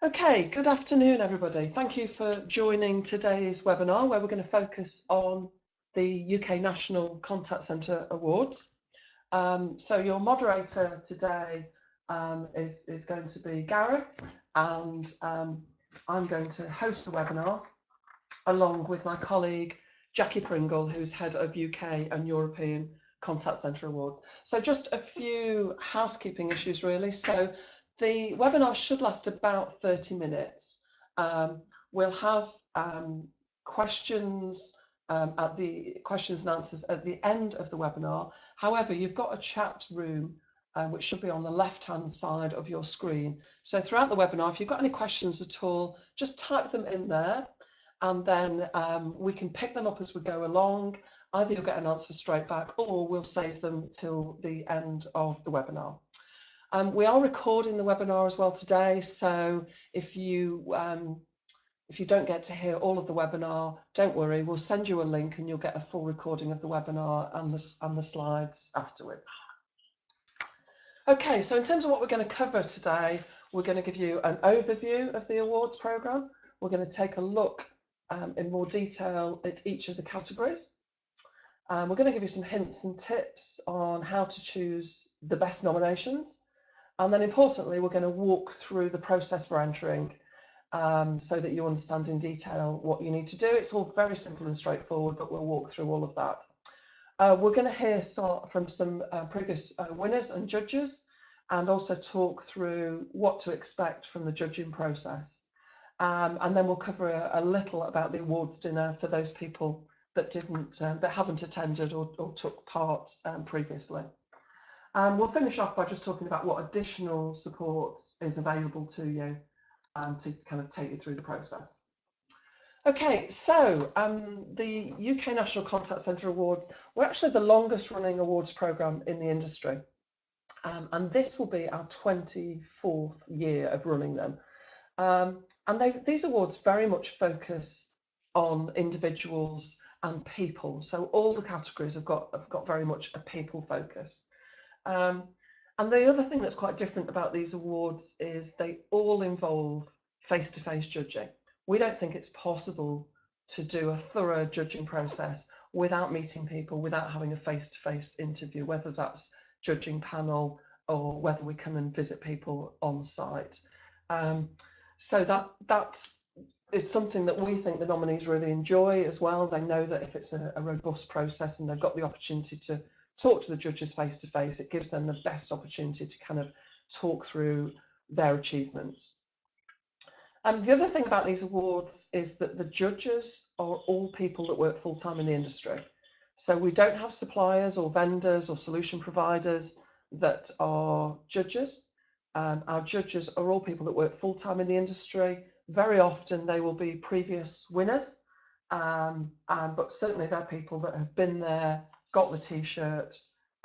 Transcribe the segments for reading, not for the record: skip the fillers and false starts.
Okay, good afternoon, everybody. Thank you for joining today's webinar where we're going to focus on the UK National Contact Centre Awards. So your moderator today is going to be Gareth, and I'm going to host the webinar along with my colleague Jackie Pringle, who's head of UK and European Contact Centre Awards. So just a few housekeeping issues really. So the webinar should last about 30 minutes. We'll have questions at the questions and answers at the end of the webinar. However, you've got a chat room which should be on the left-hand side of your screen. So throughout the webinar, if you've got any questions at all, just type them in there, and then we can pick them up as we go along. Either you'll get an answer straight back, or we'll save them till the end of the webinar. We are recording the webinar as well today, so if you don't get to hear all of the webinar, don't worry, we'll send you a link and you'll get a full recording of the webinar and the slides afterwards. Okay, so in terms of what we're going to cover today, we're going to give you an overview of the awards programme. We're going to take a look in more detail at each of the categories. We're going to give you some hints and tips on how to choose the best nominations. And then importantly, we're going to walk through the process for entering so that you understand in detail what you need to do. It's all very simple and straightforward, but we'll walk through all of that. We're going to hear from some previous winners and judges, and also talk through what to expect from the judging process. And then we'll cover a little about the awards dinner for those people that haven't attended or took part previously. We'll finish off by just talking about what additional support is available to you to kind of take you through the process. Okay, so the UK National Contact Centre Awards, we're actually the longest running awards programme in the industry. And this will be our 24th year of running them. And these awards very much focus on individuals and people. So all the categories have got very much a people focus. And the other thing that's quite different about these awards is they all involve face-to-face judging. We don't think it's possible to do a thorough judging process without meeting people, without having a face-to-face interview, whether that's judging panel or whether we come and visit people on site. So that is something that we think the nominees really enjoy as well. They know that if it's a robust process and they've got the opportunity to talk to the judges face to face, it gives them the best opportunity to kind of talk through their achievements. And the other thing about these awards is that the judges are all people that work full-time in the industry. So we don't have suppliers or vendors or solution providers that are judges. Our judges are all people that work full-time in the industry. Very often they will be previous winners, but certainly they're people that have been there, got the t-shirt,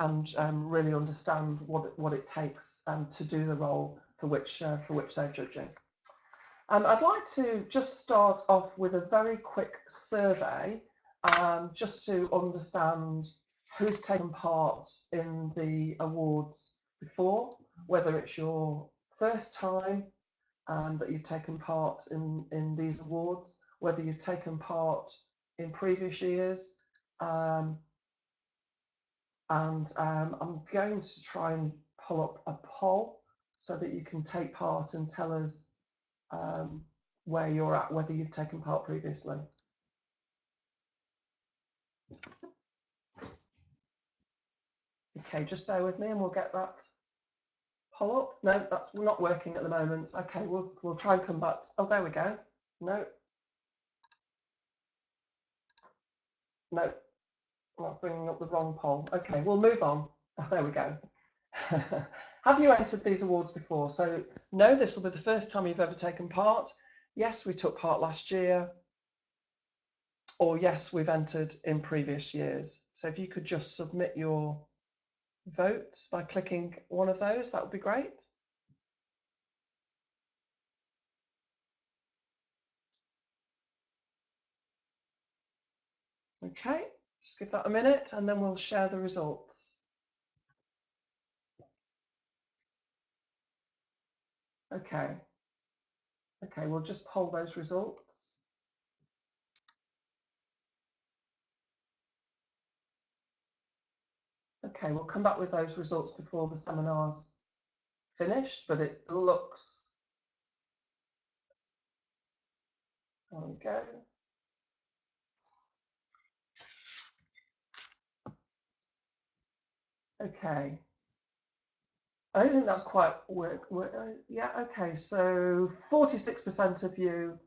and really understand what it takes to do the role for which they're judging. I'd like to just start off with a very quick survey, just to understand who's taken part in the awards before, whether it's your first time that you've taken part in these awards, whether you've taken part in previous years. And I'm going to try and pull up a poll so that you can take part and tell us where you're at, whether you've taken part previously. Okay, just bear with me and we'll get that poll up. No, that's not working at the moment. Okay, we'll try and come back. Oh, there we go. No. No, that's bringing up the wrong poll. Okay, we'll move on. Oh, there we go. Have you entered these awards before? So no, this will be the first time you've ever taken part. Yes, we took part last year. Or yes, we've entered in previous years. So if you could just submit your votes by clicking one of those, that would be great. Okay, just give that a minute and then we'll share the results. Okay, Okay, we'll just poll those results. Okay, we'll come back with those results before the seminar's finished, but it looks, there we go. Okay, I don't think that's quite yeah, okay, so 46% of you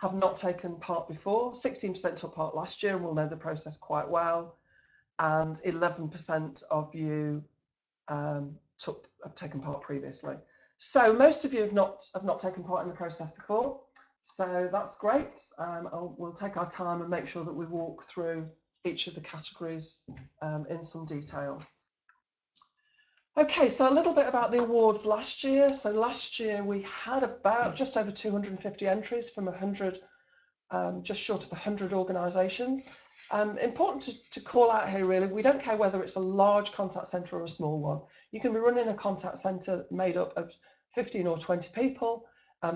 have not taken part before, 16% took part last year and will know the process quite well, and 11% of you have taken part previously. So most of you have not taken part in the process before, so that's great. We'll take our time and make sure that we walk through each of the categories in some detail. Okay, so a little bit about the awards last year. So last year we had about just over 250 entries from 100, just short of 100 organisations. Important to call out here really, we don't care whether it's a large contact centre or a small one. You can be running a contact centre made up of 15 or 20 people,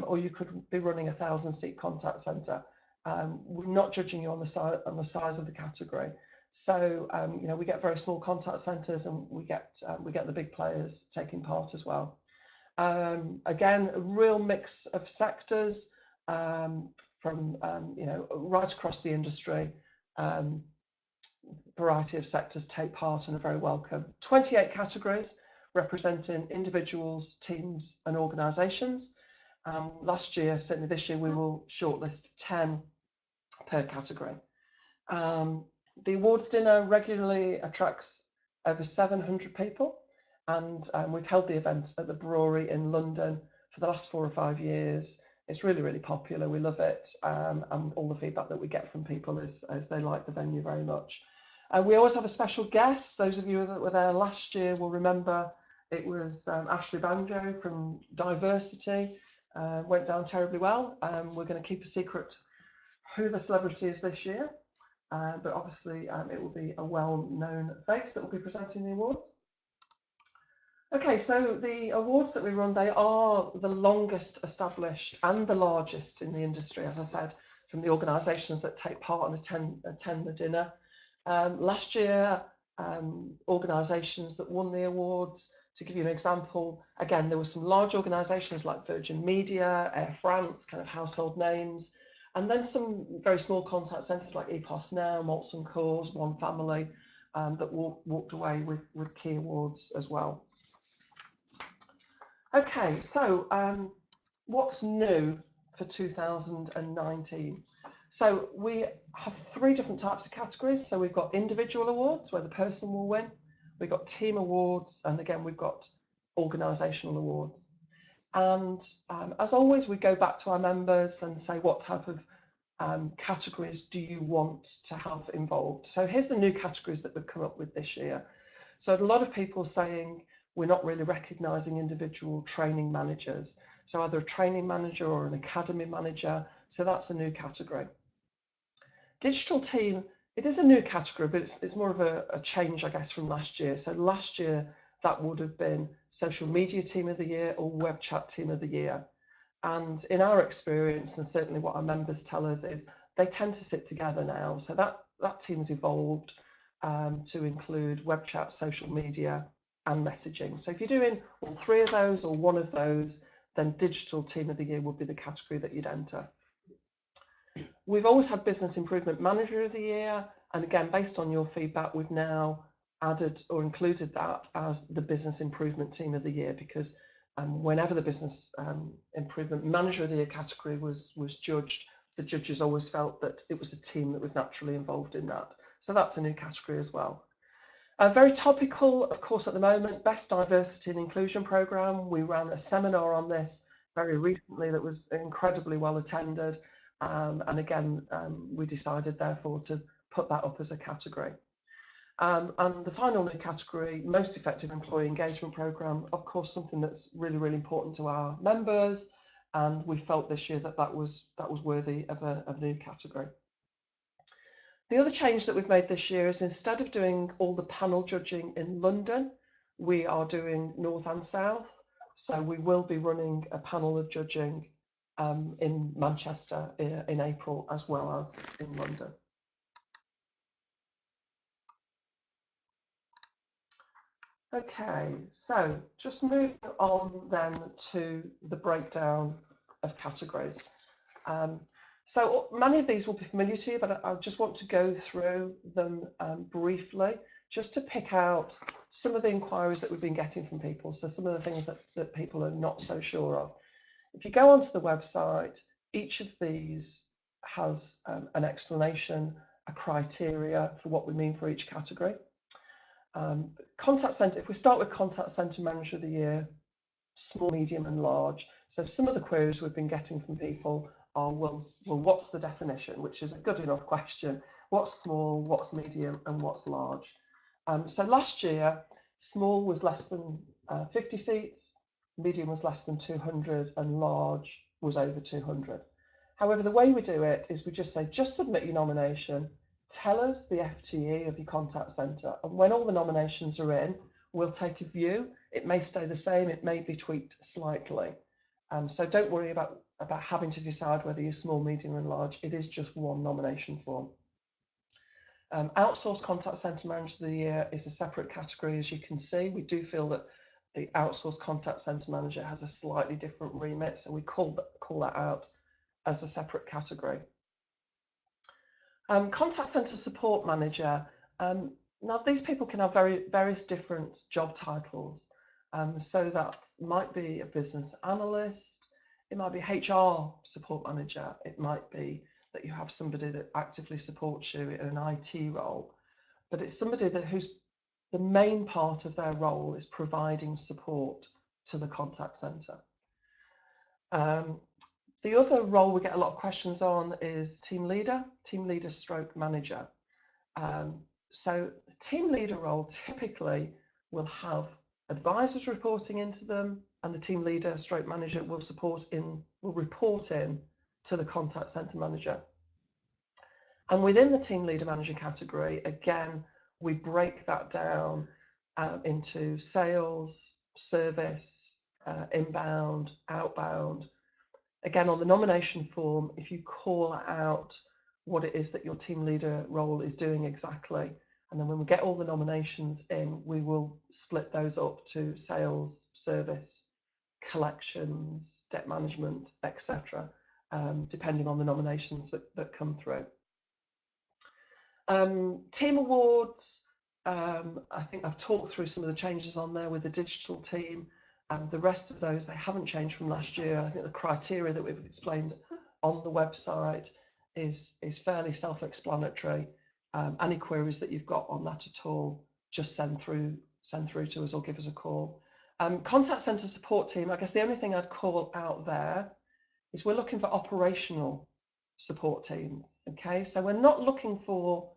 or you could be running a 1,000-seat contact centre. We're not judging you on the size of the category. So you know, we get very small contact centres, and we get the big players taking part as well. Again, a real mix of sectors from you know, right across the industry. Variety of sectors take part and are very welcome. 28 categories representing individuals, teams, and organisations. Last year, certainly this year, we will shortlist 10 per category. The awards dinner regularly attracts over 700 people, and we've held the event at the Brewery in London for the last 4 or 5 years. It's really, really popular. We love it, and all the feedback that we get from people is they like the venue very much. We always have a special guest. Those of you that were there last year will remember it was Ashley Banjo from Diversity. Went down terribly well. We're going to keep a secret who the celebrity is this year. But obviously it will be a well-known face that will be presenting the awards. Okay, so the awards that we run, they are the longest established and the largest in the industry, as I said, from the organisations that take part and attend the dinner. Last year, organisations that won the awards, to give you an example, again, there were some large organisations like Virgin Media, Air France, kind of household names, and then some very small contact centres like EPOS Now, Molson Coors, One Family, that walked away with key awards as well. Okay, so what's new for 2019? So we have 3 different types of categories. So we've got individual awards where the person will win. We've got team awards, and again, we've got organisational awards. And as always, we go back to our members and say, what type of categories do you want to have involved? So here's the new categories that we've come up with this year. So a lot of people saying we're not really recognising individual training managers. So either a training manager or an academy manager. So that's a new category. Digital team, it is a new category, but it's more of a change, I guess, from last year. So last year, that would have been social media team of the year or web chat team of the year. And in our experience, and certainly what our members tell us, is they tend to sit together now. So that team's evolved to include web chat, social media, and messaging. So if you're doing all 3 of those or 1 of those, then digital team of the year would be the category that you'd enter. We've always had business improvement manager of the year, and again, based on your feedback, we've now added or included that as the business improvement team of the year, because whenever the business improvement manager of the year category was judged, the judges always felt that it was a team that was naturally involved in that. So that's a new category as well. Very topical, of course, at the moment, Best Diversity and Inclusion Programme. We ran a seminar on this very recently that was incredibly well attended. And again, we decided, therefore, to put that up as a category. And the final new category, Most Effective Employee Engagement Programme, of course, something that's really, really important to our members. And we felt this year that was worthy of a new category. The other change that we've made this year is, instead of doing all the panel judging in London, we are doing North and South. So we will be running a panel of judging in Manchester in April, as well as in London. Okay, so just moving on then to the breakdown of categories. So many of these will be familiar to you, but I just want to go through them briefly, just to pick out some of the inquiries that we've been getting from people. So some of the things that people are not so sure of. If you go onto the website, each of these has an explanation, a criteria for what we mean for each category. Contact centre, if we start with contact centre manager of the year, small, medium and large. So some of the queries we've been getting from people are, well, what's the definition? Which is a good enough question. What's small, what's medium and what's large? So last year, small was less than 50 seats, medium was less than 200 and large was over 200. However, the way we do it is we just say, just submit your nomination, tell us the FTE of your contact centre, and when all the nominations are in, we'll take a view. It may stay the same, it may be tweaked slightly. So don't worry about having to decide whether you're small, medium and large. It is just one nomination form. Outsourced contact centre manager of the year is a separate category, as you can see. We do feel that the outsourced contact centre manager has a slightly different remit, so we call that out as a separate category. Contact centre support manager. Now, these people can have various different job titles. So that might be a business analyst, it might be HR support manager, it might be that you have somebody that actively supports you in an IT role, but it's somebody whose the main part of their role is providing support to the contact centre. The other role we get a lot of questions on is team leader stroke manager. So the team leader role typically will have advisors reporting into them, and the team leader stroke manager will report in to the contact centre manager. And within the team leader manager category, again, we break that down into sales, service, inbound, outbound. Again, on the nomination form, if you call out what it is that your team leader role is doing exactly, and then when we get all the nominations in, we will split those up to sales, service, collections, debt management, etc., depending on the nominations that come through. Team awards, I think I've talked through some of the changes on there with the digital team. The rest of those, they haven't changed from last year. I think the criteria that we've explained on the website is fairly self-explanatory. Any queries that you've got on that at all, just send through to us or give us a call. Contact centre support team, I guess the only thing I'd call out there is we're looking for operational support teams. Okay, so we're not looking for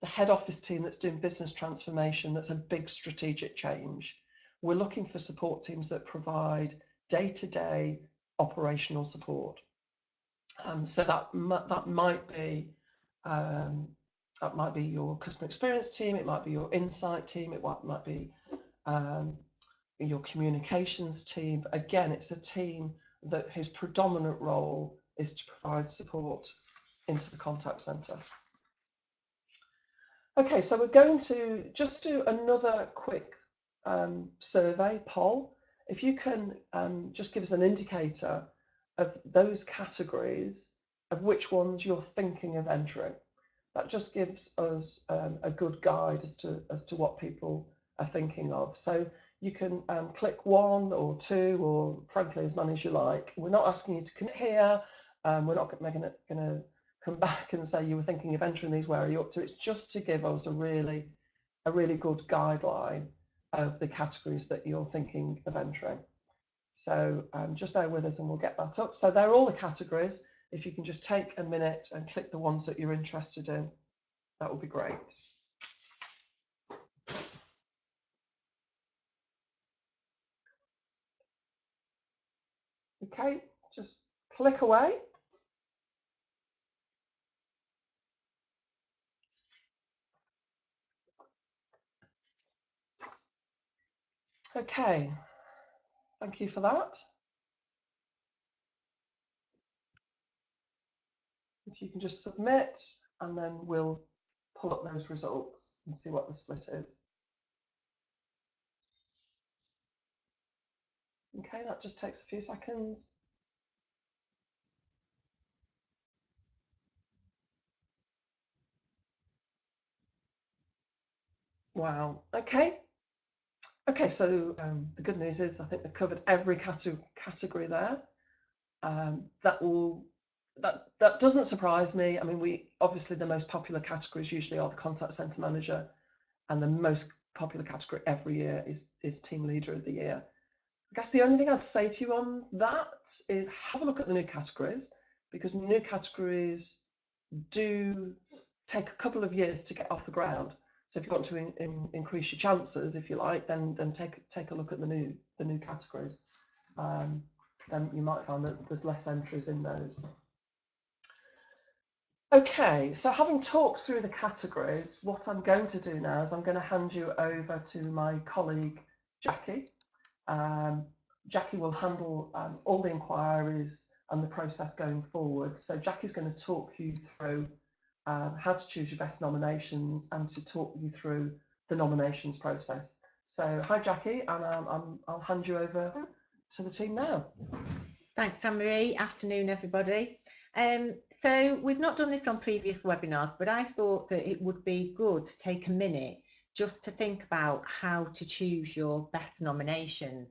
the head office team that's doing business transformation, that's a big strategic change. We're looking for support teams that provide day-to-day operational support. So that might be your customer experience team, it might be your insight team, it might be your communications team. But again, it's a team whose predominant role is to provide support into the contact centre. Okay, so we're going to just do another quick survey poll. If you can just give us an indicator of those categories of which ones you're thinking of entering. That just gives us a good guide as to what people are thinking of. So you can click 1 or 2 or frankly as many as you like. We're not asking you to commit here. We're not going to come back and say you were thinking of entering these, where are you up to? It's just to give us a really good guideline of the categories that you're thinking of entering. So just bear with us and we'll get that up. So they're all the categories. If you can just take a minute and click the ones that you're interested in, that would be great. Okay, just click away. Okay, thank you for that. if you can just submit, and then we'll pull up those results and see what the split is. Okay, that just takes a few seconds. Wow, okay. Okay, so the good news is I think they've covered every category there. That doesn't surprise me. I mean, we obviously the most popular categories usually are the contact center manager, and the most popular category every year is team leader of the year. I guess the only thing I'd say to you on that is have a look at the new categories, because new categories do take a couple of years to get off the ground. So if you want to increase your chances, if you like, then take a look at the new categories. Then you might find that there's less entries in those. Okay, so having talked through the categories, what I'm going to do now is I'm going to hand you over to my colleague Jackie. Jackie will handle all the inquiries and the process going forward. So Jackie's going to talk you through how to choose your best nominations and to talk you through the nominations process. So hi Jackie, and I'll hand you over to the team now. Thanks, Anne-Marie. Afternoon, everybody. So we've not done this on previous webinars, but I thought that it would be good to take a minute just to think about how to choose your best nominations.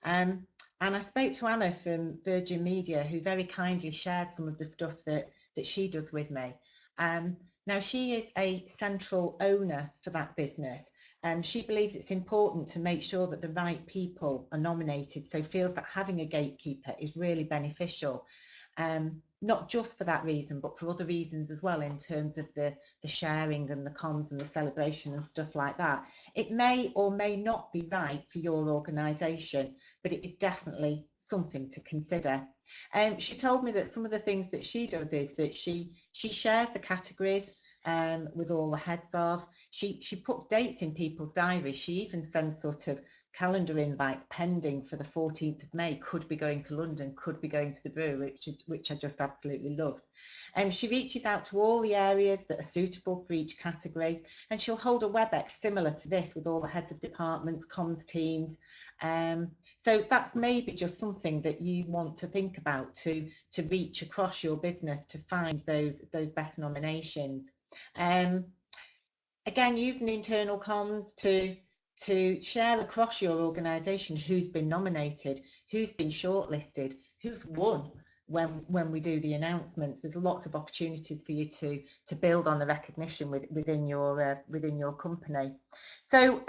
And I spoke to Anna from Virgin Media, who very kindly shared some of the stuff that she does with me. Now, she is a central owner for that business, and she believes it's important to make sure that the right people are nominated, so feels that having a gatekeeper is really beneficial. Not just for that reason, but for other reasons as well, in terms of the sharing and the comms and the celebration and stuff like that. It may or may not be right for your organisation, but it is definitely something to consider. She told me that some of the things that she does is that she shares the categories with all the heads of. She puts dates in people's diaries. She even sends sort of calendar invites pending for the 14th of May, could be going to London, could be going to the brew, which I just absolutely loved. She reaches out to all the areas that are suitable for each category, and she'll hold a WebEx similar to this with all the heads of departments, comms teams. So that's maybe just something that you want to think about to reach across your business to find those best nominations. Again, using internal comms to share across your organisation who's been nominated, who's been shortlisted, who's won when we do the announcements. There's lots of opportunities for you to build on the recognition within your company. So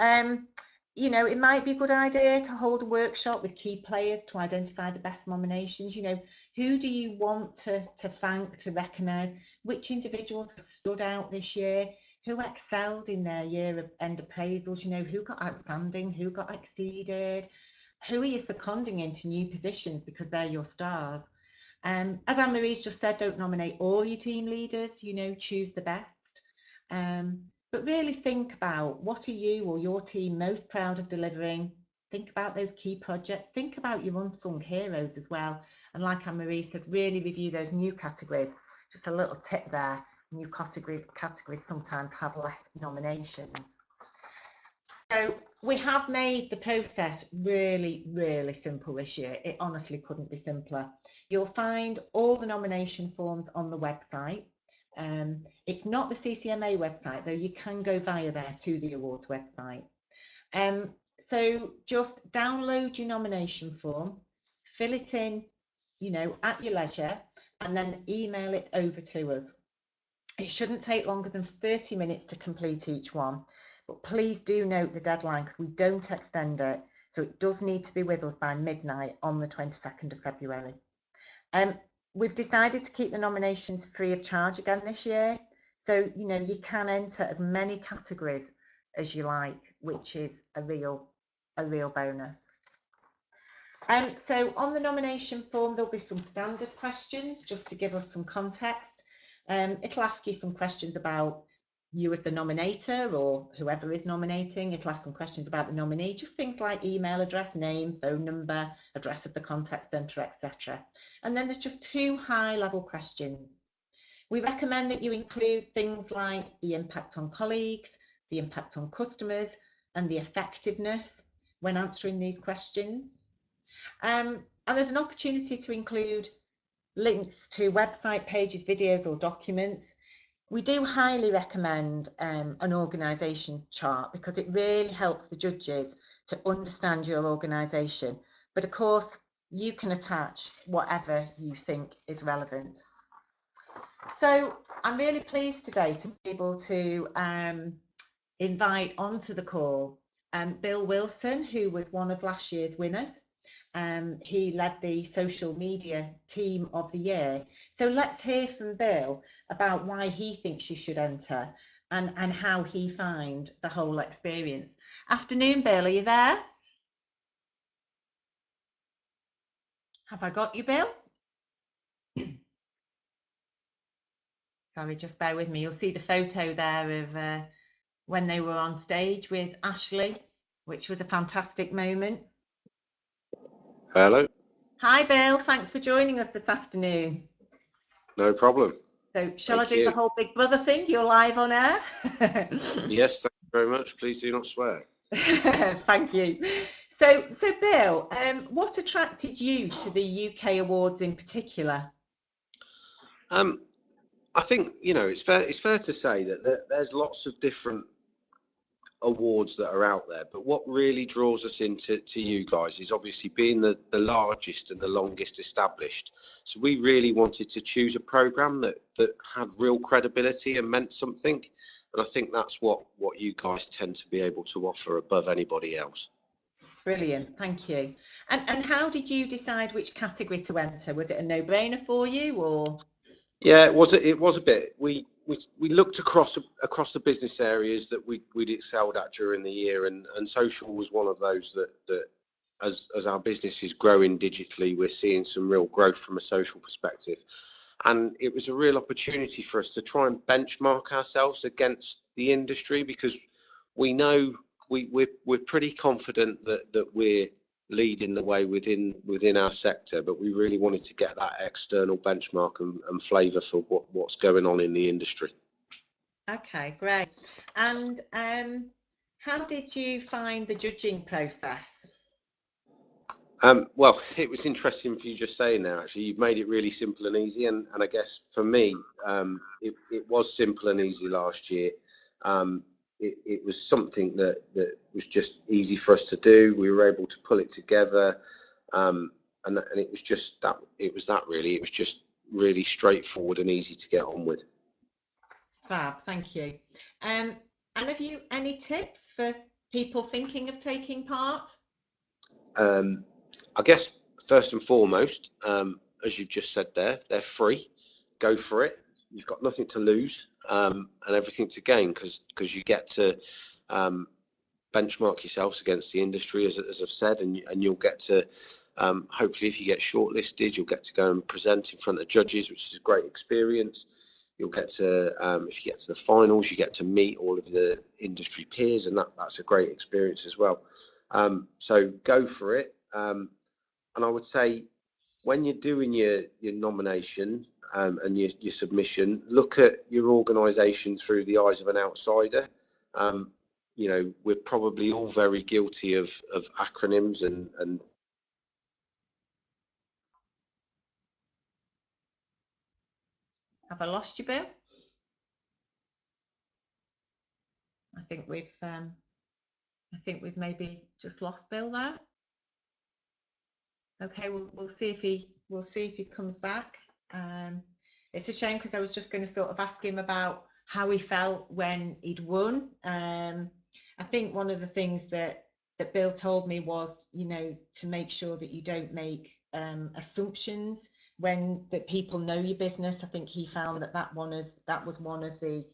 you know, it might be a good idea to hold a workshop with key players to identify the best nominations. You know, who do you want to thank, to recognise? Which individuals have stood out this year? Who excelled in their year of end appraisals? You know, who got outstanding, who got exceeded? Who are you seconding into new positions because they're your stars? As Anne-Marie's just said, don't nominate all your team leaders, you know, choose the best. But really think about, what are you or your team most proud of delivering? Think about those key projects. Think about your unsung heroes as well. And like Anne-Marie said, really review those new categories. Just a little tip there. New categories sometimes have less nominations. So we have made the process really, really simple this year. It honestly couldn't be simpler. You'll find all the nomination forms on the website. It's not the CCMA website, though. You can go via there to the awards website. So just download your nomination form, fill it in, you know, at your leisure, and then email it over to us. It shouldn't take longer than 30 minutes to complete each one, but please do note the deadline, because we don't extend it. So it does need to be with us by midnight on the 22nd of February. We've decided to keep the nominations free of charge again this year. So, you know, you can enter as many categories as you like, which is a real bonus. So on the nomination form, there'll be some standard questions just to give us some context. It'll ask you some questions about you as the nominator or whoever is nominating. It'll ask some questions about the nominee, just things like email address, name, phone number, address of the contact centre, etc. And then there's just two high-level questions. We recommend that you include things like the impact on colleagues, the impact on customers, and the effectiveness when answering these questions. And there's an opportunity to include links to website pages, videos, or documents. We do highly recommend an organisation chart because it really helps the judges to understand your organisation. But of course, you can attach whatever you think is relevant. So I'm really pleased today to be able to invite onto the call Bill Wilson, who was one of last year's winners. He led the social media team of the year. So let's hear from Bill about why he thinks you should enter and how he found the whole experience. Afternoon, Bill, are you there? Have I got you, Bill? Sorry, just bear with me. You'll see the photo there of when they were on stage with Ashley, which was a fantastic moment. Hello. Hi, Bill. Thanks for joining us this afternoon. No problem. So shall I do the whole Big Brother thing? You're live on air? Yes, thank you very much. Please do not swear. Thank you. So Bill, what attracted you to the UK Awards in particular? I think, you know, it's fair to say that there's lots of different awards that are out there, but what really draws us into you guys is obviously being the largest and the longest established. So we really wanted to choose a program that had real credibility and meant something, and I think that's what you guys tend to be able to offer above anybody else. Brilliant, thank you. And how did you decide which category to enter? Was it a no-brainer for you, or? Yeah, it was a bit. We looked across the business areas that we'd excelled at during the year, and social was one of those that as our business is growing digitally, we're seeing some real growth from a social perspective, and it was a real opportunity for us to try and benchmark ourselves against the industry, because we know we're pretty confident that we're leading the way within our sector, but we really wanted to get that external benchmark and flavour for what's going on in the industry. Okay, great. And how did you find the judging process? Well, it was interesting for you just saying there. Actually, you've made it really simple and easy, and I guess for me, it was simple and easy last year. It was something that was just easy for us to do. We were able to pull it together, and it was just that. It was just really straightforward and easy to get on with. Fab, thank you. And have you any tips for people thinking of taking part? I guess first and foremost, as you've just said there, they're free. Go for it. You've got nothing to lose and everything to gain, because you get to benchmark yourselves against the industry, as I've said, and you'll get to hopefully, if you get shortlisted, you'll get to go and present in front of judges, which is a great experience. You'll get to if you get to the finals, you get to meet all of the industry peers, and that's a great experience as well. So go for it. And I would say, when you're doing your nomination and your submission, look at your organisation through the eyes of an outsider. You know, we're probably all very guilty of acronyms and Have I lost you, Bill? I think we've maybe just lost Bill there. Okay, we'll see if he comes back. It's a shame, because I was just going to sort of ask him about how he felt when he'd won. I think one of the things that Bill told me was, you know, to make sure that you don't make assumptions when that people know your business. I think he found that was one of the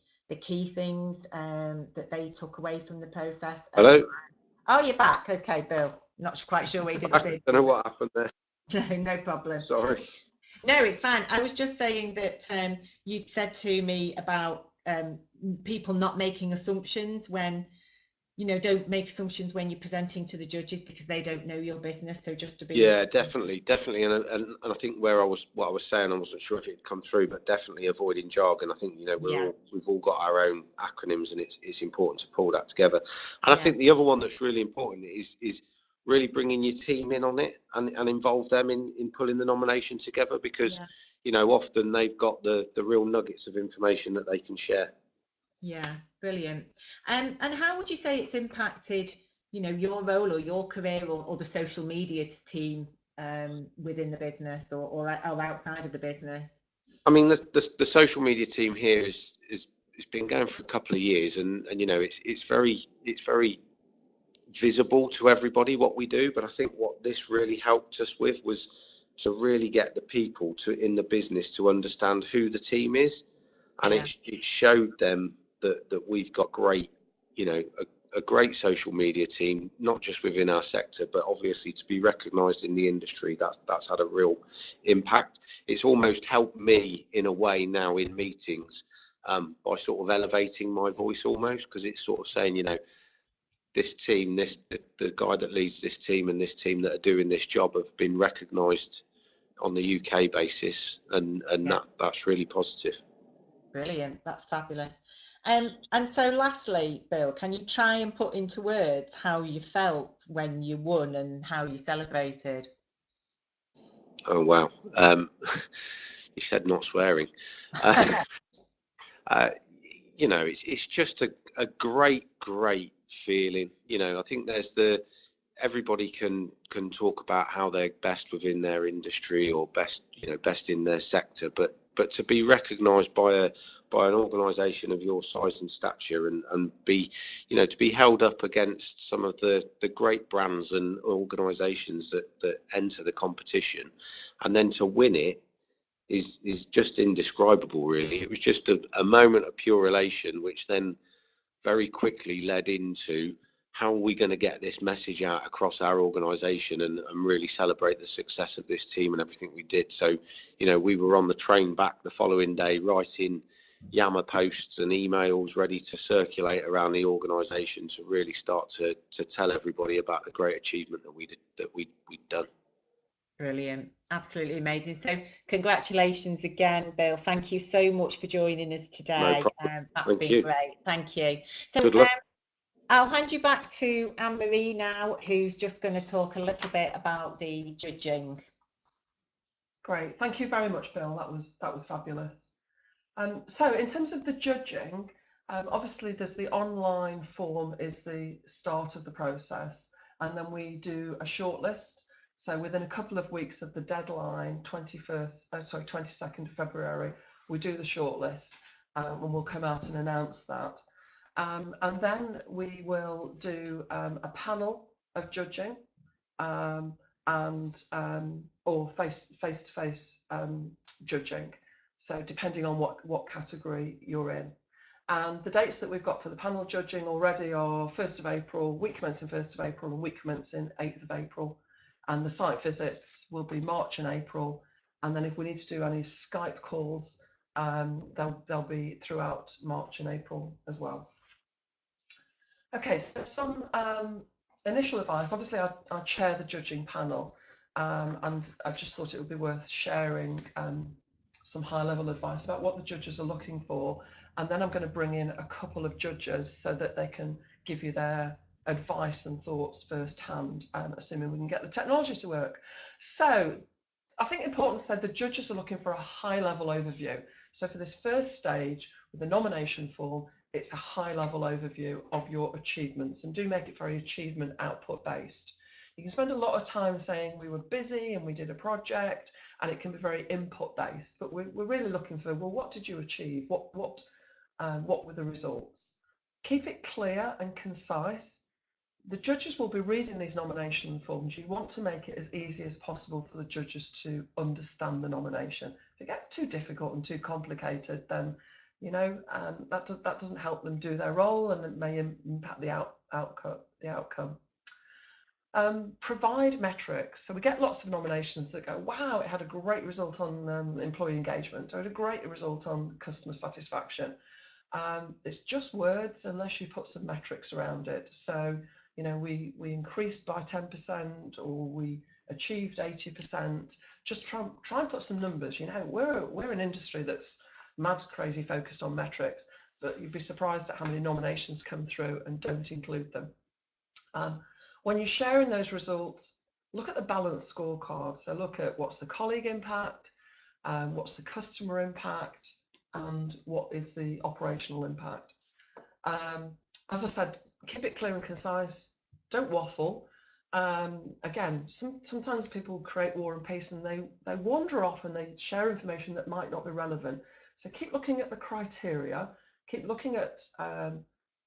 key things that they took away from the process. Hello. Oh, you're back. Okay, Bill. Not quite sure what he did. I don't know what happened there. No problem. Sorry. No, it's fine. I was just saying that you'd said to me about people not making assumptions when don't make assumptions when you're presenting to the judges because they don't know your business. So just to be Yeah, definitely. And I think what I was saying, I wasn't sure if it had come through, but definitely avoiding jargon. I think, yeah, we've all got our own acronyms, and it's important to pull that together. And I yeah, think the other one that's really important is really bringing your team in on it, and involve them in pulling the nomination together, because, yeah, often they've got the real nuggets of information that they can share. yeah, brilliant. And how would you say it's impacted, your role or your career, or the social media team within the business, or outside of the business? I mean, the social media team here is it's been going for a couple of years, and it's very visible to everybody what we do. But I think what this really helped us with was to really get the people in the business to understand who the team is, and Yeah, it showed them that we've got great, a great social media team, not just within our sector, but obviously to be recognised in the industry. That's had a real impact. It's almost helped me in a way now in meetings, by sort of elevating my voice almost, because it's sort of saying, this team, the guy that leads this team and this team that are doing this job have been recognised on the UK basis, and yeah, that's really positive. brilliant. That's fabulous. And so lastly, Bill, can you try and put into words how you felt when you won and how you celebrated? Oh wow. You said not swearing. Uh, uh, it's just a great feeling. I think everybody can talk about how they're best within their industry, or best in their sector, but to be recognised by an organisation of your size and stature, and be, to be held up against some of the great brands and organisations that enter the competition, and then to win it is just indescribable, really. It was just a moment of pure elation, which then very quickly led into how are we going to get this message out across our organisation, and really celebrate the success of this team and everything we did. So, we were on the train back the following day, writing Yammer posts and emails ready to circulate around the organisation to really start to tell everybody about the great achievement that we'd done. Brilliant. Absolutely amazing. So congratulations again, Bill. Thank you so much for joining us No today. problem. That's Thank been you. great. Thank you. So Good luck. I'll hand you back to Anne-Marie now, who's just going to talk a little bit about the judging. Great, thank you very much, Bill. That was fabulous. So in terms of the judging, obviously there's the online form is the start of the process, and then we do a shortlist. So within a couple of weeks of the deadline, 22nd of February, we do the shortlist, and we'll come out and announce that. And then we will do a panel of judging, or face-to-face judging. So depending on what category you're in. And the dates that we've got for the panel judging already are 1st of April, week commencing 1st of April, and week commencing 8th of April. And the site visits will be March and April. And then if we need to do any Skype calls, they'll be throughout March and April as well. Okay, so some initial advice. Obviously, I chair the judging panel, and I just thought it would be worth sharing some high-level advice about what the judges are looking for, and then I'm going to bring in a couple of judges so that they can give you their advice and thoughts firsthand, assuming we can get the technology to work. So I think important to say the judges are looking for a high-level overview. So for this first stage with the nomination form, it's a high-level overview of your achievements, and do make it very achievement output based. You can spend a lot of time saying we were busy and we did a project, and it can be very input based, but we're really looking for, well, what did you achieve? What were the results? Keep it clear and concise. The judges will be reading these nomination forms. You want to make it as easy as possible for the judges to understand the nomination. If it gets too difficult and too complicated, then that doesn't help them do their role, and it may impact the outcome. Provide metrics. So we get lots of nominations that go, wow, it had a great result on employee engagement, or it had a great result on customer satisfaction. It's just words unless you put some metrics around it. So, you know, we increased by 10% or we achieved 80%. Just try and put some numbers. You know, we're an industry that's mad crazy focused on metrics, but you'd be surprised at how many nominations come through and don't include them. When you're sharing those results, look at the balanced scorecard. So look at what's the colleague impact, what's the customer impact, and what is the operational impact. As I said, keep it clear and concise. Don't waffle. Again, sometimes people create war and peace and they wander off and they share information that might not be relevant. So keep looking at the criteria. Keep looking at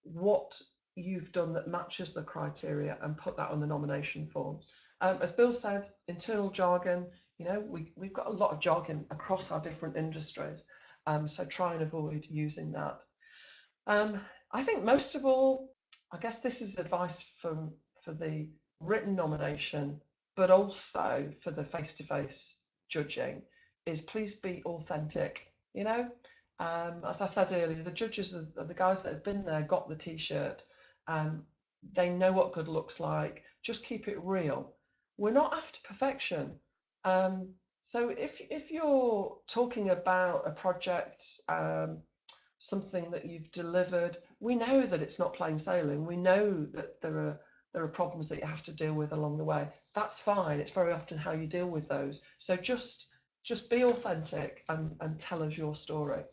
what you've done that matches the criteria and put that on the nomination form. As Bill said, internal jargon, you know, we've got a lot of jargon across our different industries. So try and avoid using that. I think most of all, I guess this is advice for the written nomination, but also for the face-to-face judging, is please be authentic. You know, as I said earlier, the judges are the guys that have been there, got the t-shirt. They know what good looks like. Just keep it real. We're not after perfection. So if you're talking about a project, something that you've delivered, we know that it's not plain sailing. We know that there are problems that you have to deal with along the way. That's fine. It's very often how you deal with those. So just be authentic and tell us your story.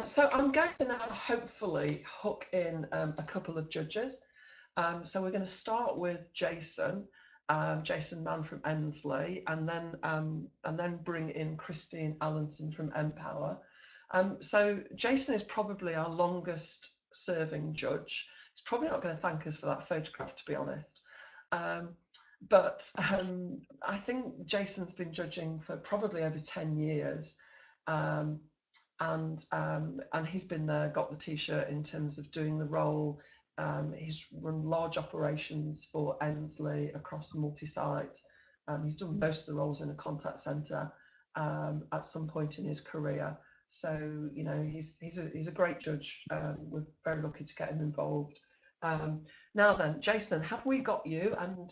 So I'm going to now hopefully hook in a couple of judges. So we're going to start with Jason. Jason Mann from Ensley, and then bring in Christine Allenson from Empower. So Jason is probably our longest serving judge. He's probably not going to thank us for that photograph, to be honest. But I think Jason's been judging for probably over 10 years. And he's been there, got the t-shirt in terms of doing the role. He's run large operations for Ensley across multi-site. He's done most of the roles in a contact centre at some point in his career. So, you know, he's a great judge. We're very lucky to get him involved. Now then, Jason, have we got you? And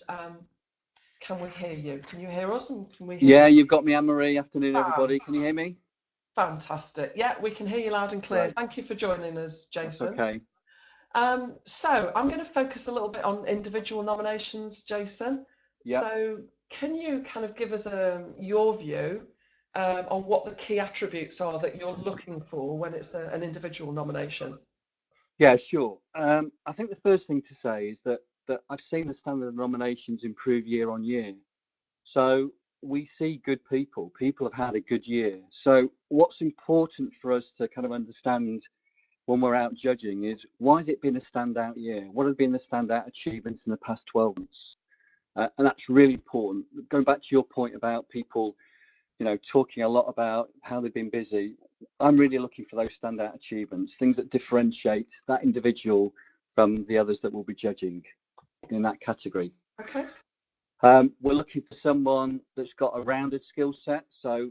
can we hear you? Can you hear us? And can we hear you? You? You've got me, Anne-Marie. Afternoon, everybody. Can you hear me? Fantastic. Yeah, we can hear you loud and clear. Right. Thank you for joining us, Jason. That's okay. So I'm going to focus a little bit on individual nominations, Jason. Yep. So can you kind of give us your view on what the key attributes are that you're looking for when it's an individual nomination? Yeah, sure. I think the first thing to say is that I've seen the standard of nominations improve year on year. So we see good people. People have had a good year. So what's important for us to kind of understand when we're out judging is, why has it been a standout year? What have been the standout achievements in the past 12 months? And that's really important. Going back to your point about people, you know, talking a lot about how they've been busy, I'm really looking for those standout achievements, things that differentiate that individual from the others that we'll be judging in that category. Okay. We're looking for someone that's got a rounded skill set. So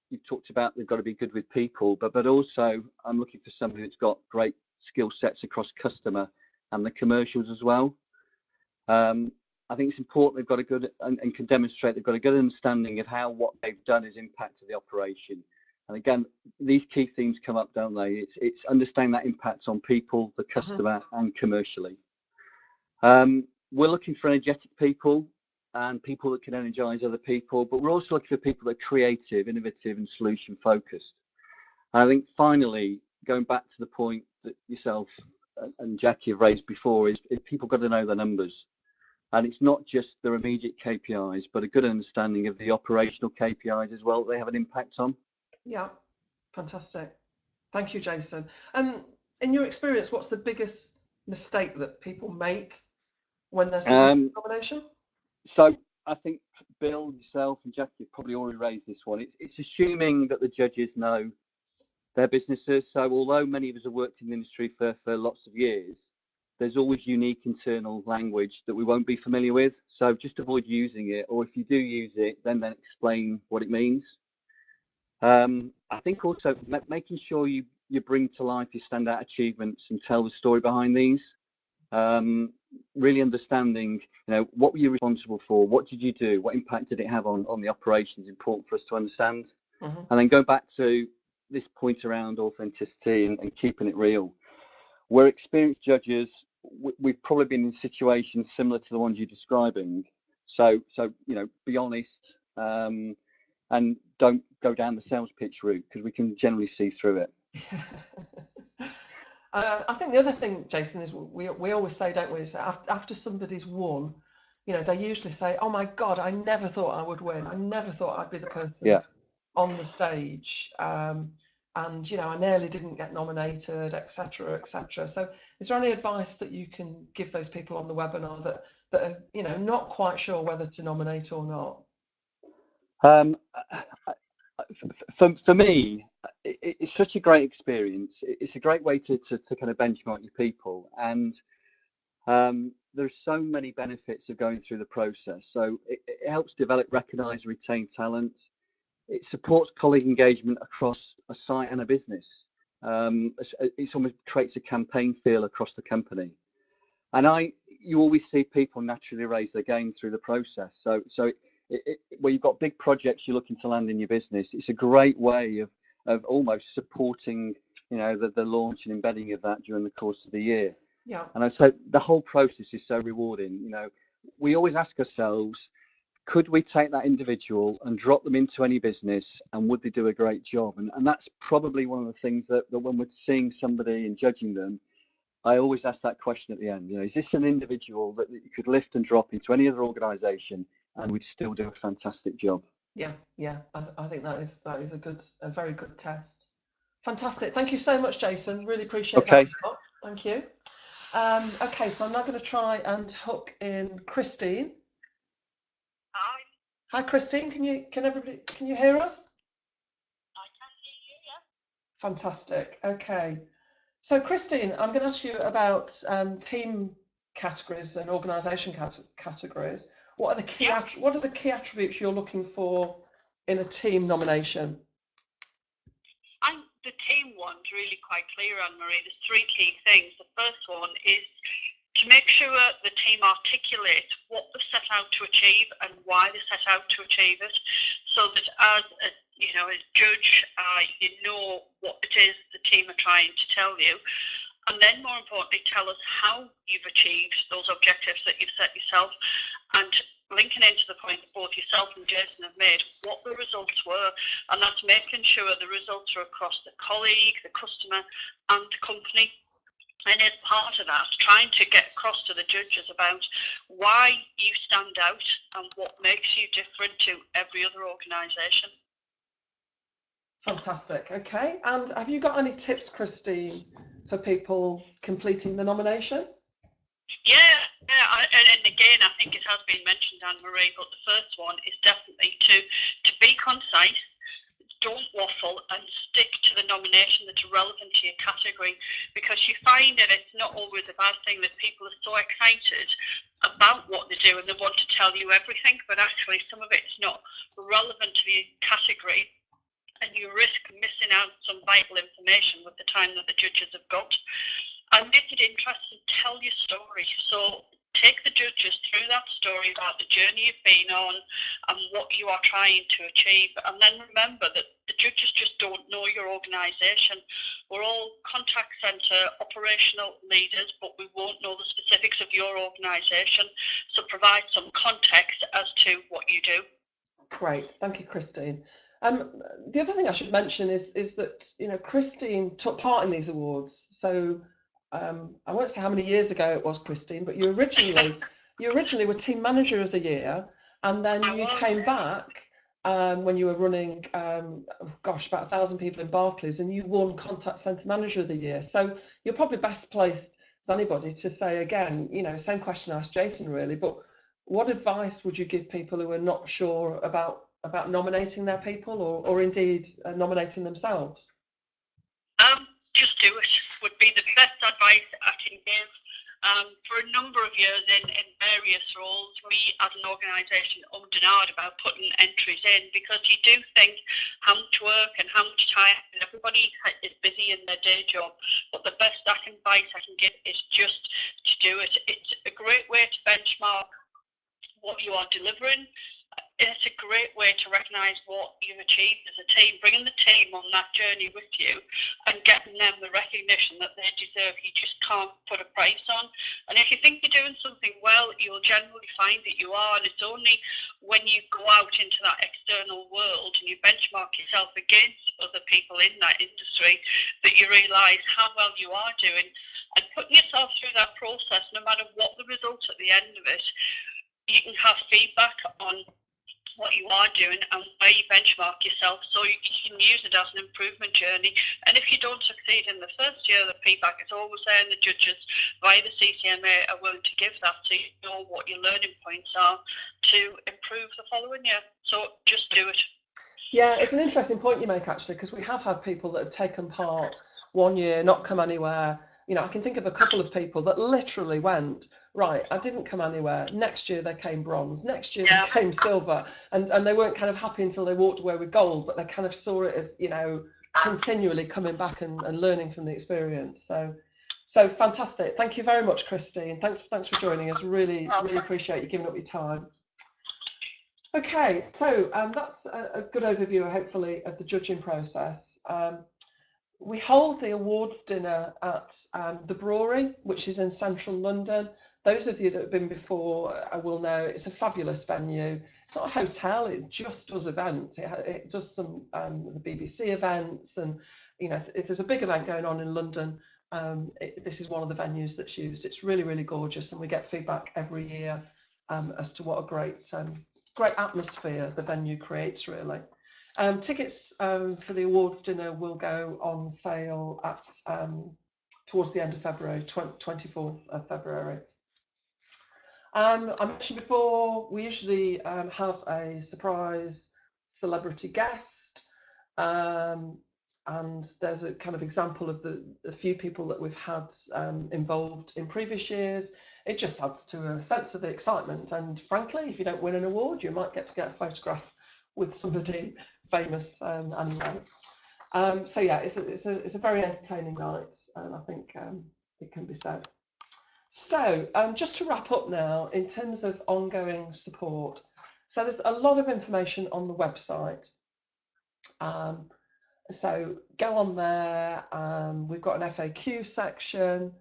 you talked about they've got to be good with people, but also I'm looking for somebody that's got great skill sets across customer and the commercials as well. I think it's important they've got a good and can demonstrate they've got a good understanding of how what they've done has impacted the operation. And again, these key themes come up, don't they? It's understanding that impact on people, the customer, and commercially. We're looking for energetic people and people that can energize other people, but we're also looking for people that are creative, innovative, and solution focused. And I think finally, going back to the point that yourself and Jackie have raised before, is people got to know their numbers. And it's not just their immediate KPIs, but a good understanding of the operational KPIs as well that they have an impact on. Yeah, fantastic. Thank you, Jason. In your experience, what's the biggest mistake that people make when they're seeking nomination? So I think Bill, yourself, and Jackie have probably already raised this one. It's assuming that the judges know their businesses. So although many of us have worked in the industry for lots of years, there's always unique internal language that we won't be familiar with. So just avoid using it, or if you do use it, then explain what it means. I think also making sure you you bring to life your standout achievements and tell the story behind these. Really understanding, what were you responsible for? What did you do? What impact did it have on the operations? Important for us to understand. Mm-hmm. And then go back to this point around authenticity and keeping it real. We're experienced judges. We've probably been in situations similar to the ones you're describing. So be honest, and don't go down the sales pitch route, because we can generally see through it. I think the other thing, Jason, is we always say, don't we, so after somebody's won, they usually say, oh my God, I never thought I would win. I never thought I'd be the person on the stage. And, I nearly didn't get nominated, etc., etc. So is there any advice that you can give those people on the webinar that are, not quite sure whether to nominate or not? For me, it's such a great experience. It's a great way to kind of benchmark your people, and there's so many benefits of going through the process. So it helps develop, recognise, retain talent. It supports colleague engagement across a site and a business. It almost creates a campaign feel across the company. And you always see people naturally raise their game through the process. So where you've got big projects you're looking to land in your business, it's a great way of almost supporting, the launch and embedding of that during the course of the year. Yeah. And so the whole process is so rewarding. We always ask ourselves, could we take that individual and drop them into any business, and would they do a great job? And that's probably one of the things that when we're seeing somebody and judging them, I always ask that question at the end. Is this an individual that you could lift and drop into any other organisation and we'd still do a fantastic job? Yeah. I think that is a very good test. Fantastic. Thank you so much, Jason. Really appreciate that. Thank you. Okay, so I'm now going to try and hook in Christine. Hi, Christine. Can you hear us? I can hear you, yeah. Fantastic. Okay. So, Christine, I'm going to ask you about team categories and organisation categories. What are the key attributes you're looking for in a team nomination? The team one's really quite clear, Anne-Marie. There's three key things. The first one is to make sure the team articulates what they're set out to achieve and why they're set out to achieve it, so that as a judge, you know what it is the team are trying to tell you, and then more importantly, tell us how you've achieved those objectives that you've set yourself, and linking into the point that both yourself and Jason have made, what the results were, and that's making sure the results are across the colleague, the customer, and the company. And as part of that, trying to get across to the judges about why you stand out and what makes you different to every other organisation. Fantastic. Okay. And have you got any tips, Christine, for people completing the nomination? Yeah, and again, I think it has been mentioned, Anne-Marie, but the first one is definitely to be concise, don't waffle, and stick to the nomination that's relevant to your category, because you find that it's not always a bad thing that people are so excited about what they do and they want to tell you everything, but actually some of it's not relevant to the category, and you risk missing out some vital information with the time that the judges have got. And make it interesting, tell your story. So take the judges through that story about the journey you've been on and what you are trying to achieve. And then remember that the judges just don't know your organisation. We're all contact centre operational leaders, but we won't know the specifics of your organisation. So provide some context as to what you do. Great. Thank you, Christine. The other thing I should mention is that Christine took part in these awards. So I won't say how many years ago it was, Christine, but you originally were team manager of the year, and then you came back when you were running about 1,000 people in Barclays, and you won contact centre manager of the year. So you're probably best placed as anybody to say again, same question I asked Jason really, but what advice would you give people who are not sure about nominating their people or indeed nominating themselves? Just do it would be the best advice I can give. For a number of years in various roles, we as an organisation ummed and ahed about putting entries in, because you do think, how much work and how much time, and everybody is busy in their day job. But the best advice I can give is just to do it. It's a great way to benchmark what you are delivering. It's a great way to recognise what you've achieved as a team, bringing the team on that journey with you and getting them the recognition that they deserve. You just can't put a price on. And if you think you're doing something well, you'll generally find that you are. And it's only when you go out into that external world and you benchmark yourself against other people in that industry that you realise how well you are doing. And putting yourself through that process, no matter what the results at the end of it, you can have feedback on what you are doing and where you benchmark yourself, so you can use it as an improvement journey. And if you don't succeed in the first year, the feedback is always there, and the judges via the CCMA are willing to give that, so you know what your learning points are to improve the following year. So just do it. Yeah, it's an interesting point you make, actually, because we have had people that have taken part one year, not come anywhere. You know, I can think of a couple of people that literally went, right, I didn't come anywhere. Next year they came bronze. Next year they came silver. And they weren't kind of happy until they walked away with gold, but they kind of saw it as, you know, continually coming back and learning from the experience. So fantastic. Thank you very much, Christy. And thanks for joining us. Really appreciate you giving up your time. Okay, so that's a good overview, hopefully, of the judging process. We hold the awards dinner at the Brewery, which is in central London. Those of you that have been before will know it's a fabulous venue. It's not a hotel, it just does events. It does some the BBC events, and you know, if there's a big event going on in London, this is one of the venues that's used. It's really, really gorgeous, and we get feedback every year as to what a great atmosphere the venue creates, really. Tickets for the awards dinner will go on sale at towards the end of February, 24th of February. I mentioned before, we usually have a surprise celebrity guest, and there's a kind of example of the few people that we've had involved in previous years. It just adds to a sense of the excitement, and frankly, if you don't win an award, you might get a photograph with somebody famous anyway. So yeah, it's a very entertaining night, and I think it can be said. So just to wrap up now, in terms of ongoing support, so there's a lot of information on the website. So go on there. We've got an FAQ section.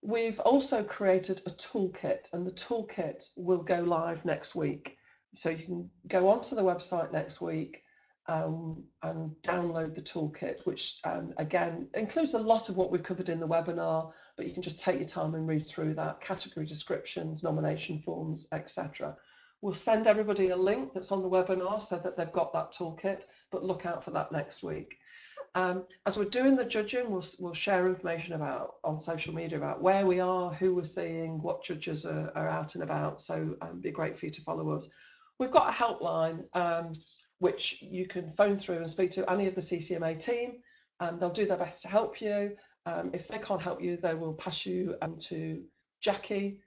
We've also created a toolkit, and the toolkit will go live next week. So you can go onto the website next week and download the toolkit, which again includes a lot of what we've covered in the webinar, but you can just take your time and read through that, category descriptions, nomination forms, etc. We'll send everybody a link that's on the webinar so that they've got that toolkit, but look out for that next week. As we're doing the judging, we'll share information on social media about where we are, who we're seeing, what judges are out and about. So it'd be great for you to follow us. We've got a helpline which you can phone through and speak to any of the CCMA team, and they'll do their best to help you. If they can't help you, they will pass you to Jackie,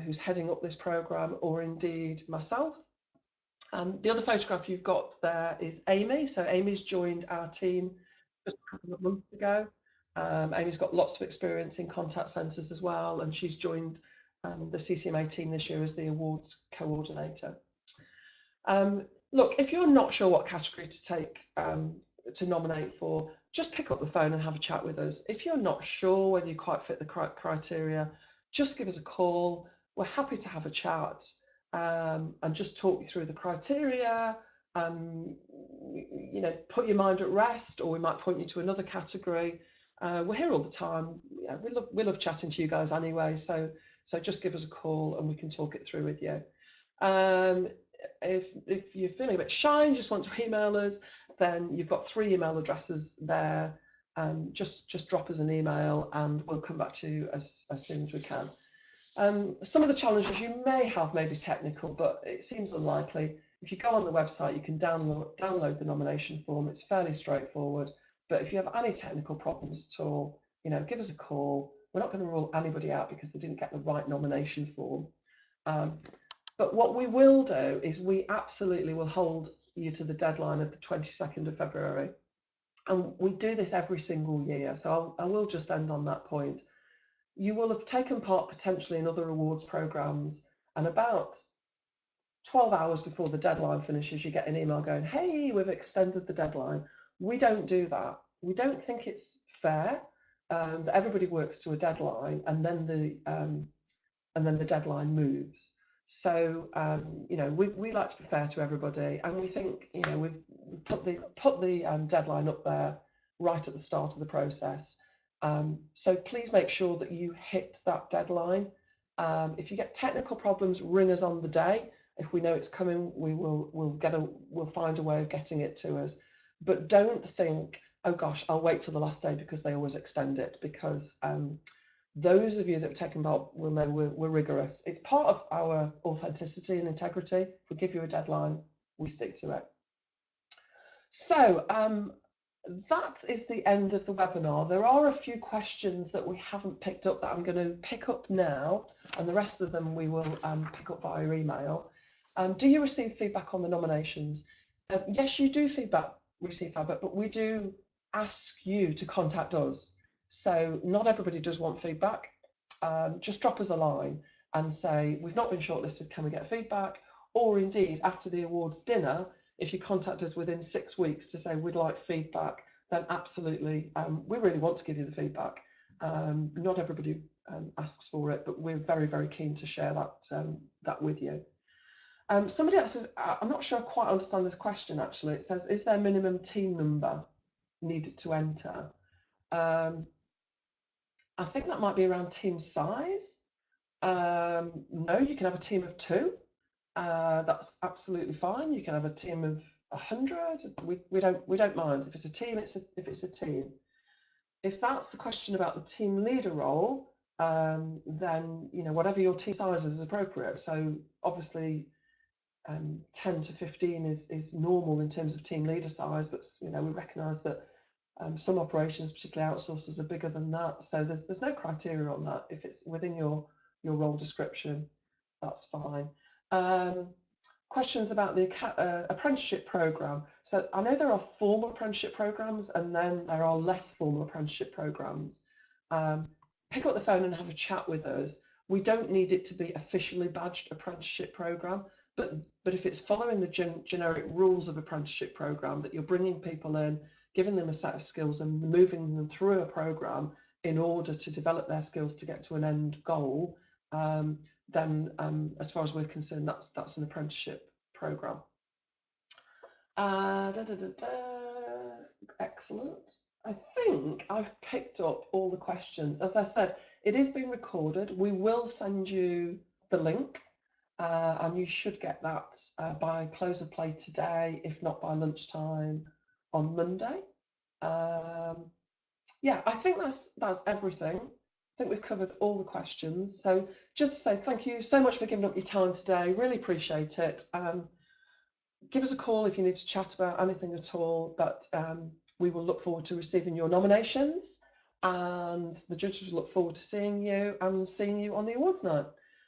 who's heading up this programme, or indeed myself. The other photograph you've got there is Amy. So Amy's joined our team just a couple of months ago. Amy's got lots of experience in contact centres as well, and she's joined the CCMA team this year as the awards coordinator. Look, if you're not sure what category to take to nominate for, just pick up the phone and have a chat with us. If you're not sure whether you quite fit the criteria, just give us a call. We're happy to have a chat and just talk you through the criteria. You know, put your mind at rest, or we might point you to another category. We're here all the time. Yeah, we love chatting to you guys anyway. So just give us a call and we can talk it through with you. If you're feeling a bit shy and just want to email us, then you've got 3 email addresses there. Just drop us an email and we'll come back to you as soon as we can. Some of the challenges you may have may be technical, but it seems unlikely. If you go on the website, you can download the nomination form. It's fairly straightforward. But if you have any technical problems at all, you know, give us a call. We're not going to rule anybody out because they didn't get the right nomination form. But what we will do is we absolutely will hold you to the deadline of the 22nd of February. And we do this every single year, so I will just end on that point. You will have taken part potentially in other awards programs, and about 12 hours before the deadline finishes, you get an email going, hey, we've extended the deadline. We don't do that. We don't think it's fair that everybody works to a deadline and then the deadline moves. So we like to be fair to everybody, and we think we've put the deadline up there right at the start of the process. So please make sure that you hit that deadline. If you get technical problems, ring us on the day. If we know it's coming, we'll find a way of getting it to us. But don't think, oh gosh, I'll wait till the last day, because they always extend it, because those of you that have taken part will know we're rigorous. It's part of our authenticity and integrity. If we give you a deadline, we stick to it. So that is the end of the webinar. There are a few questions that we haven't picked up that I'm going to pick up now, and the rest of them we will pick up via email. Do you receive feedback on the nominations? Yes, you do receive feedback, but we do ask you to contact us. So not everybody does want feedback. Just drop us a line and say, we've not been shortlisted, can we get feedback? Or indeed, after the awards dinner, if you contact us within 6 weeks to say we'd like feedback, then absolutely, we really want to give you the feedback. Not everybody asks for it, but we're very, very keen to share that with you. Somebody else says, I'm not sure I quite understand this question actually. It says, is there a minimum team number needed to enter? I think that might be around team size. No, you can have a team of 2. That's absolutely fine. You can have a team of 100. We don't mind. If it's a team, if it's a team. If that's the question about the team leader role, then whatever your team size is appropriate. So obviously 10 to 15 is normal in terms of team leader size, but we recognise that some operations, particularly outsourcers, are bigger than that. So there's no criteria on that. If it's within your role description, that's fine. Questions about the apprenticeship program. So I know there are formal apprenticeship programs, and then there are less formal apprenticeship programs. Pick up the phone and have a chat with us. We don't need it to be officially badged apprenticeship program, but if it's following the generic rules of apprenticeship program, that you're bringing people in, giving them a set of skills and moving them through a program in order to develop their skills to get to an end goal, then as far as we're concerned, that's an apprenticeship program. Excellent. I think I've picked up all the questions. As I said, it is being recorded. We will send you the link, and you should get that by close of play today, if not by lunchtime on Monday. Yeah, I think that's everything. I think we've covered all the questions. So just to say thank you so much for giving up your time today. Really appreciate it. Give us a call if you need to chat about anything at all, but we will look forward to receiving your nominations, and the judges will look forward to seeing you on the awards night.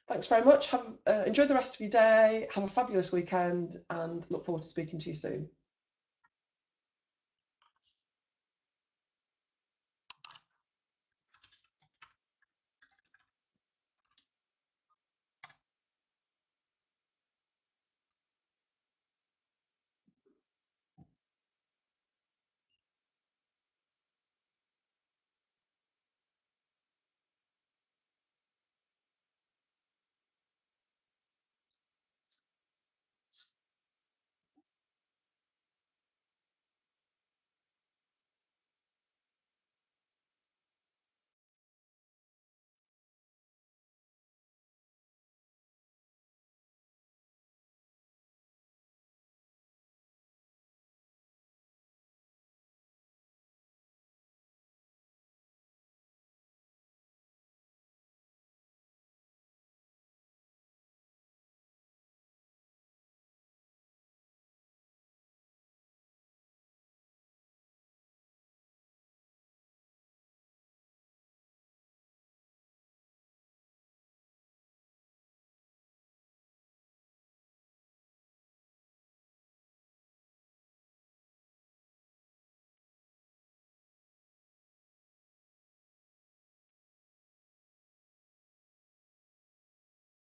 Thanks very much. Enjoy the rest of your day. Have a fabulous weekend, and look forward to speaking to you soon.